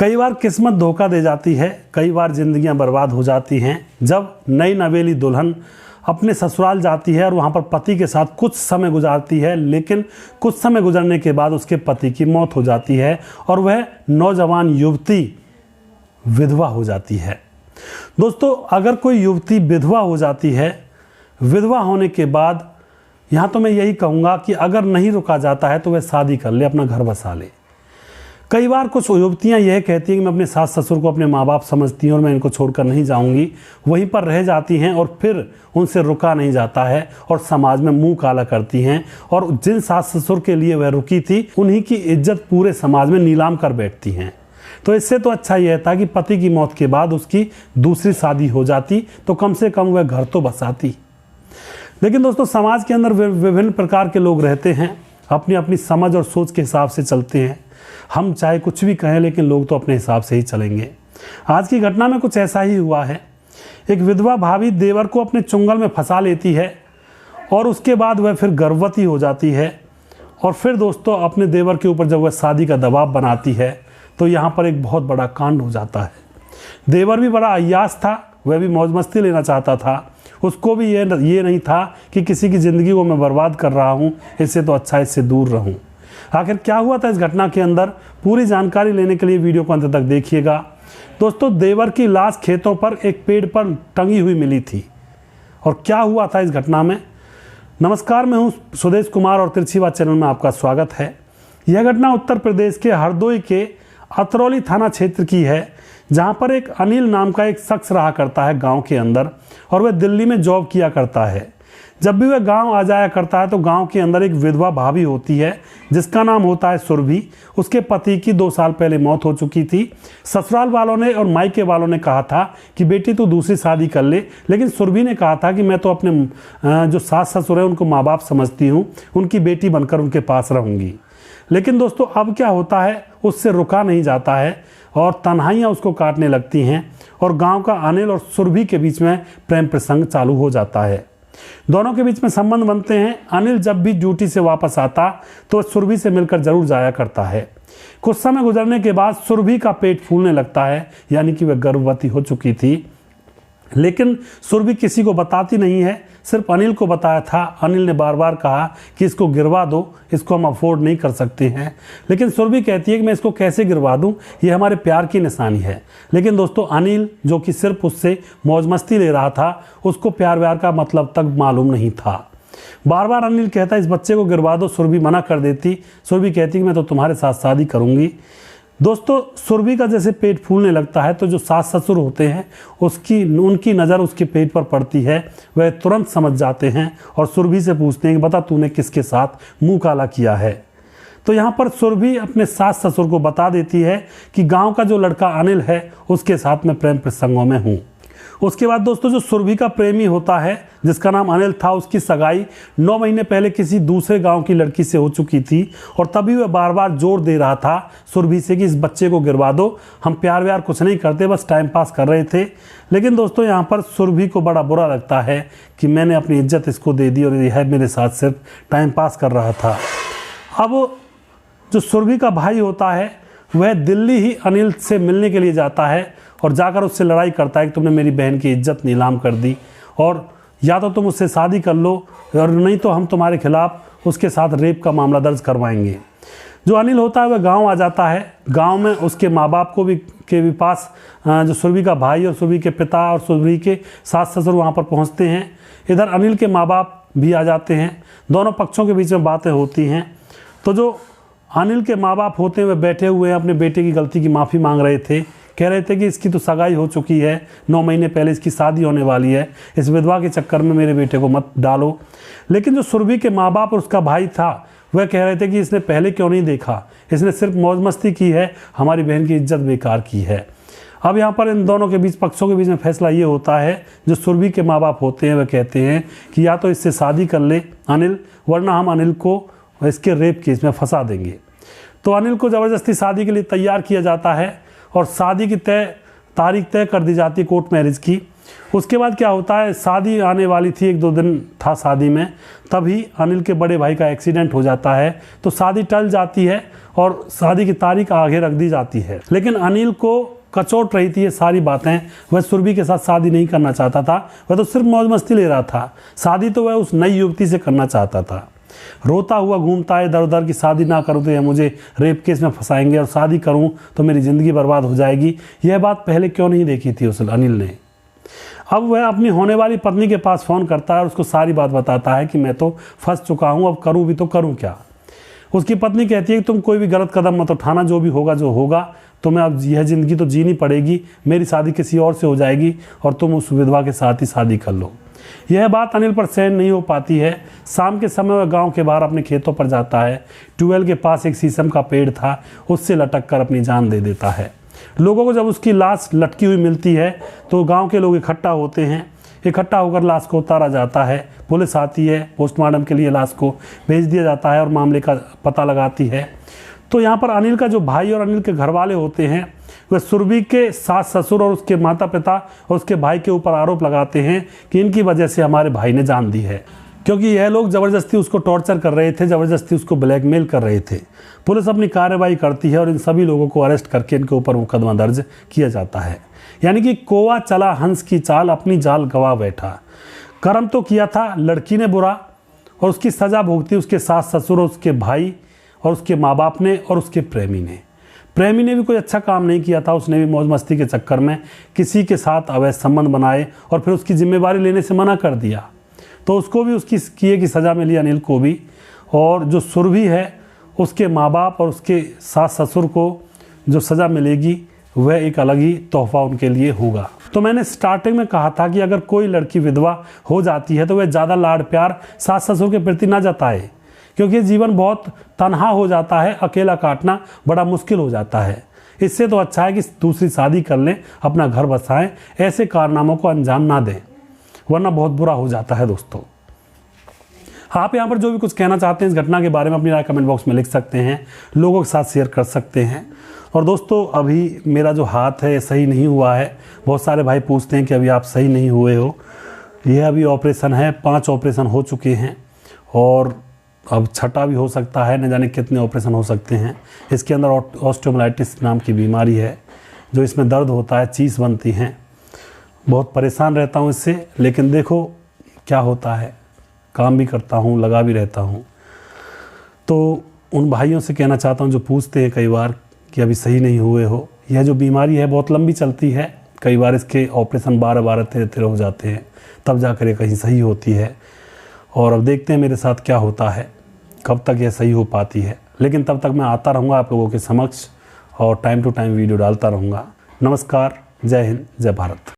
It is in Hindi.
कई बार किस्मत धोखा दे जाती है, कई बार जिंदगियां बर्बाद हो जाती हैं जब नई नवेली दुल्हन अपने ससुराल जाती है और वहां पर पति के साथ कुछ समय गुजारती है, लेकिन कुछ समय गुजरने के बाद उसके पति की मौत हो जाती है और वह नौजवान युवती विधवा हो जाती है। दोस्तों, अगर कोई युवती विधवा हो जाती है, विधवा होने के बाद यहाँ तो मैं यही कहूँगा कि अगर नहीं रुका जाता है तो वह शादी कर ले, अपना घर बसा ले। कई बार कुछ युवतियाँ यह कहती हैं कि मैं अपने सास ससुर को अपने माँ बाप समझती हूँ और मैं इनको छोड़कर नहीं जाऊँगी, वहीं पर रह जाती हैं और फिर उनसे रुका नहीं जाता है और समाज में मुंह काला करती हैं और जिन सास ससुर के लिए वह रुकी थी उन्हीं की इज्जत पूरे समाज में नीलाम कर बैठती हैं। तो इससे तो अच्छा यह था कि पति की मौत के बाद उसकी दूसरी शादी हो जाती तो कम से कम वह घर तो बसाती। लेकिन दोस्तों, समाज के अंदर विभिन्न प्रकार के लोग रहते हैं, अपनी अपनी समझ और सोच के हिसाब से चलते हैं। हम चाहे कुछ भी कहें लेकिन लोग तो अपने हिसाब से ही चलेंगे। आज की घटना में कुछ ऐसा ही हुआ है। एक विधवा भाभी देवर को अपने चुंगल में फंसा लेती है और उसके बाद वह फिर गर्भवती हो जाती है और फिर दोस्तों अपने देवर के ऊपर जब वह शादी का दबाव बनाती है तो यहाँ पर एक बहुत बड़ा कांड हो जाता है। देवर भी बड़ा अय्याश था, वह भी मौज मस्ती लेना चाहता था। उसको भी ये नहीं था कि किसी की ज़िंदगी को मैं बर्बाद कर रहा हूँ, इससे तो अच्छा इससे दूर रहूँ। आखिर क्या हुआ था इस घटना के अंदर, पूरी जानकारी लेने के लिए वीडियो को अंत तक देखिएगा। दोस्तों, देवर की लाश खेतों पर एक पेड़ पर टंगी हुई मिली थी और क्या हुआ था इस घटना में। नमस्कार, मैं हूँ सुदेश कुमार और तिरछी बात चैनल में आपका स्वागत है। यह घटना उत्तर प्रदेश के हरदोई के अतरौली थाना क्षेत्र की है, जहाँ पर एक अनिल नाम का एक शख्स रहा करता है गाँव के अंदर और वह दिल्ली में जॉब किया करता है। जब भी वह गांव आ जाया करता है तो गांव के अंदर एक विधवा भाभी होती है जिसका नाम होता है सुरभि। उसके पति की 2 साल पहले मौत हो चुकी थी। ससुराल वालों ने और मायके वालों ने कहा था कि बेटी तू दूसरी शादी कर ले, लेकिन सुरभि ने कहा था कि मैं तो अपने जो सास ससुर है उनको माँ बाप समझती हूँ, उनकी बेटी बनकर उनके पास रहूँगी। लेकिन दोस्तों, अब क्या होता है, उससे रुका नहीं जाता है और तन्हाइयाँ उसको काटने लगती हैं और गाँव का अनिल और सुरभि के बीच में प्रेम प्रसंग चालू हो जाता है। दोनों के बीच में संबंध बनते हैं। अनिल जब भी ड्यूटी से वापस आता तो सुरभि से मिलकर जरूर जाया करता है। कुछ समय गुजरने के बाद सुरभि का पेट फूलने लगता है, यानी कि वह गर्भवती हो चुकी थी। लेकिन सुरभि किसी को बताती नहीं है, सिर्फ अनिल को बताया था। अनिल ने बार बार कहा कि इसको गिरवा दो, इसको हम अफोर्ड नहीं कर सकते हैं। लेकिन सुरभि कहती है कि मैं इसको कैसे गिरवा दूं, ये हमारे प्यार की निशानी है। लेकिन दोस्तों, अनिल जो कि सिर्फ उससे मौज मस्ती ले रहा था, उसको प्यार व्यार का मतलब तक मालूम नहीं था। बार बार अनिल कहता इस बच्चे को गिरवा दो, सुरभि मना कर देती। सुरभि कहती कि मैं तो तुम्हारे साथ शादी करूँगी। दोस्तों, सुरभि का जैसे पेट फूलने लगता है तो जो सास ससुर होते हैं उनकी नज़र उसके पेट पर पड़ती है। वह तुरंत समझ जाते हैं और सुरभि से पूछते हैं कि बता तूने किसके साथ मुंह काला किया है। तो यहाँ पर सुरभि अपने सास ससुर को बता देती है कि गांव का जो लड़का अनिल है उसके साथ मैं प्रेम प्रसंगों में हूँ। उसके बाद दोस्तों, जो सुरभि का प्रेमी होता है जिसका नाम अनिल था, उसकी सगाई 9 महीने पहले किसी दूसरे गांव की लड़की से हो चुकी थी और तभी वह बार बार जोर दे रहा था सुरभि से कि इस बच्चे को गिरवा दो, हम प्यार व्यार कुछ नहीं करते, बस टाइम पास कर रहे थे। लेकिन दोस्तों, यहाँ पर सुरभि को बड़ा बुरा लगता है कि मैंने अपनी इज्जत इसको दे दी और यह मेरे साथ सिर्फ टाइम पास कर रहा था। अब जो सुरभि का भाई होता है वह दिल्ली ही अनिल से मिलने के लिए जाता है और जाकर उससे लड़ाई करता है कि तुमने मेरी बहन की इज्जत नीलाम कर दी और या तो तुम उससे शादी कर लो और नहीं तो हम तुम्हारे खिलाफ उसके साथ रेप का मामला दर्ज करवाएंगे। जो अनिल होता है वह गांव आ जाता है। गांव में उसके माँ बाप के भी पास जो सुरभि का भाई और सुरभि के पिता और सुरभि के सास ससुर वहाँ पर पहुँचते हैं। इधर अनिल के माँ बाप भी आ जाते हैं। दोनों पक्षों के बीच में बातें होती हैं। तो जो अनिल के माँ बाप होते हैं वह बैठे हुए हैं, अपने बेटे की गलती की माफ़ी मांग रहे थे। कह रहे थे कि इसकी तो सगाई हो चुकी है, 9 महीने पहले इसकी शादी होने वाली है, इस विधवा के चक्कर में मेरे बेटे को मत डालो। लेकिन जो सुरभि के माँ बाप और उसका भाई था वह कह रहे थे कि इसने पहले क्यों नहीं देखा, इसने सिर्फ मौज मस्ती की है, हमारी बहन की इज्जत बेकार की है। अब यहाँ पर इन दोनों के बीच, पक्षों के बीच में फैसला ये होता है। जो सुरभि के माँ बाप होते हैं वह कहते हैं कि या तो इससे शादी कर ले अनिल, वरना हम अनिल को इसके रेप केस में फंसा देंगे। तो अनिल को ज़बरदस्ती शादी के लिए तैयार किया जाता है और शादी की तारीख तय कर दी जाती है कोर्ट मैरिज की। उसके बाद क्या होता है, शादी आने वाली थी, 1-2 दिन था शादी में, तभी अनिल के बड़े भाई का एक्सीडेंट हो जाता है। तो शादी टल जाती है और शादी की तारीख आगे रख दी जाती है। लेकिन अनिल को कचोट रही थी ये सारी बातें। वह सुरभि के साथ शादी नहीं करना चाहता था, वह तो सिर्फ मौज मस्ती ले रहा था। शादी तो वह उस नई युवती से करना चाहता था। रोता हुआ घूमता है इधर उधर कि शादी ना करूँ तो ये मुझे रेप केस में फंसाएंगे, और शादी करूँ तो मेरी ज़िंदगी बर्बाद हो जाएगी। यह बात पहले क्यों नहीं देखी थी उस अनिल ने। अब वह अपनी होने वाली पत्नी के पास फ़ोन करता है और उसको सारी बात बताता है कि मैं तो फंस चुका हूँ, अब करूँ भी तो करूँ क्या। उसकी पत्नी कहती है कि तुम कोई भी गलत कदम मत उठाना, जो भी होगा जो होगा, तुम्हें अब यह ज़िंदगी तो जीनी पड़ेगी, मेरी शादी किसी और से हो जाएगी और तुम उस विधवा के साथ ही शादी कर लो। यह बात अनिल पर सहन नहीं हो पाती है। शाम के समय वह गांव के बाहर अपने खेतों पर जाता है। ट्यूबवेल के पास एक शीशम का पेड़ था, उससे लटक कर अपनी जान दे देता है। लोगों को जब उसकी लाश लटकी हुई मिलती है तो गांव के लोग इकट्ठा होते हैं। इकट्ठा होकर लाश को उतारा जाता है। पुलिस आती है, पोस्टमार्टम के लिए लाश को भेज दिया जाता है और मामले का पता लगाती है। तो यहाँ पर अनिल का जो भाई और अनिल के घर वाले होते हैं, वह सुरभि के सास ससुर और उसके माता पिता और उसके भाई के ऊपर आरोप लगाते हैं कि इनकी वजह से हमारे भाई ने जान दी है, क्योंकि यह लोग ज़बरदस्ती उसको टॉर्चर कर रहे थे, ज़बरदस्ती उसको ब्लैकमेल कर रहे थे। पुलिस अपनी कार्रवाई करती है और इन सभी लोगों को अरेस्ट करके इनके ऊपर मुकदमा दर्ज किया जाता है। यानी कि कोवा चला हंस की चाल, अपनी जाल गवा बैठा। कर्म तो किया था लड़की ने बुरा, और उसकी सज़ा भुगती उसके सास ससुर और उसके भाई और उसके माँ बाप ने और उसके प्रेमी ने। प्रेमी ने भी कोई अच्छा काम नहीं किया था। उसने भी मौज मस्ती के चक्कर में किसी के साथ अवैध संबंध बनाए और फिर उसकी जिम्मेवारी लेने से मना कर दिया। तो उसको भी उसकी किए की सज़ा मिली, अनिल को भी। और जो सुरभि है उसके माँ बाप और उसके सास ससुर को जो सज़ा मिलेगी वह एक अलग ही तोहफा उनके लिए होगा। तो मैंने स्टार्टिंग में कहा था कि अगर कोई लड़की विधवा हो जाती है तो वह ज़्यादा लाड़ प्यार सास ससुर के प्रति ना जताए, क्योंकि जीवन बहुत तन्हा हो जाता है, अकेला काटना बड़ा मुश्किल हो जाता है। इससे तो अच्छा है कि दूसरी शादी कर लें, अपना घर बसाएं, ऐसे कारनामों को अंजाम ना दें, वरना बहुत बुरा हो जाता है। दोस्तों, आप यहाँ पर जो भी कुछ कहना चाहते हैं इस घटना के बारे में अपनी राय कमेंट बॉक्स में लिख सकते हैं, लोगों के साथ शेयर कर सकते हैं। और दोस्तों, अभी मेरा जो हाथ है सही नहीं हुआ है। बहुत सारे भाई पूछते हैं कि अभी आप सही नहीं हुए हो। यह अभी ऑपरेशन है, 5 ऑपरेशन हो चुके हैं और अब 6ठा भी हो सकता है, न जाने कितने ऑपरेशन हो सकते हैं। इसके अंदर ऑस्टियोमाइलाइटिस नाम की बीमारी है, जो इसमें दर्द होता है, चीस बनती हैं। बहुत परेशान रहता हूँ इससे, लेकिन देखो क्या होता है, काम भी करता हूँ, लगा भी रहता हूँ। तो उन भाइयों से कहना चाहता हूँ जो पूछते हैं कई बार कि अभी सही नहीं हुए हो, यह जो बीमारी है बहुत लंबी चलती है। कई बार इसके ऑपरेशन 12-12, 13-13 हो जाते हैं, तब जाकर ये कहीं सही होती है। और अब देखते हैं मेरे साथ क्या होता है, कब तक यह सही हो पाती है। लेकिन तब तक मैं आता रहूँगा आप लोगों के समक्ष और टाइम टू टाइम वीडियो डालता रहूँगा। नमस्कार, जय हिंद, जय भारत।